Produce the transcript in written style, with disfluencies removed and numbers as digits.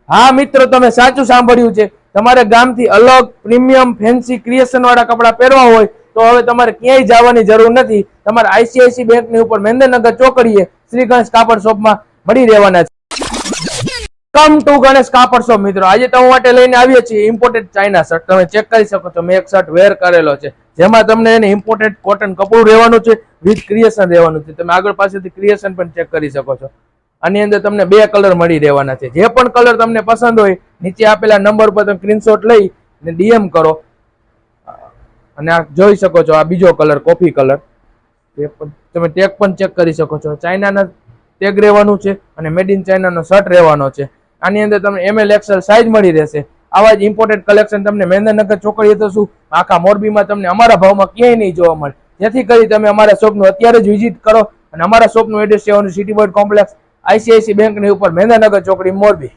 હા મિત્રો, તમે સાચું સાંભળ્યું છે. તમારે ગામથી અલગ પ્રીમિયમ ફેન્સી ક્રિએશન વાળા કપડા પહેરવા હોય તો હવે તમારે ક્યાંય જવાની જરૂર નથી. તમારે આઈસીઆઈસી બેંકની ઉપર મહેન્દ્રનગર ચોકડીએ શ્રી ગણેશ કાપડ શોપમાં મળી રહેવાના છે. કમ ટુ ગણેશ કાપડ શોપ. મિત્રો, આજે તમારા માટે લઈને આવીએ છીએ ઇમ્પોર્ટેડ ચાઇના શર્ટ. તમે ચેક કરી શકો છો, મેં એક શર્ટ વેર કરેલો છે જેમાં તમને એને ઇમ્પોર્ટેડ કોટન કપડું રહેવાનું છે વિથ ક્રિએશન રહેવાનું છે. તમે આગળ પાસેથી ક્રિએશન પણ ચેક કરી શકો છો. આની અંદર તમને 2 કલર મળી રહેવાના છે. જે પણ કલર તમને પસંદ હોય નીચે આપેલા નંબર પર તમે સ્ક્રીનશોટ લઈ અને ડીએમ કરો. અને આ જોઈ શકો છો, આ બીજો કલર કોફી કલર. તમે ટેગ પણ ચેક કરી શકો છો. ચાઇનાના ટેગ રહેવાનું છે અને મેડ ઇન ચાઇનાનો શર્ટ રહેવાનો છે. આની અંદર તમને ML XL સાઇઝ મળી રહેશે. આવા જ ઇમ્પોર્ટેડ કલેક્શન તમને મહેન્દ્રનગર ચોકડીએ તો શું આખા મોરબીમાં તમને અમારા ભાવમાં ક્યાંય નહીં જોવા મળે. જેથી કરી તમે અમારા શોપનું અત્યારે જ વિઝિટ કરો. અને અમારા શોપનું એડ્રેસ છે સિટી બોર્ડ કોમ્પ્લેક્સ, આઈસીઆઈસી બેંકની ઉપર, મહેન્દ્રનગર ચોકડી, મોરબી.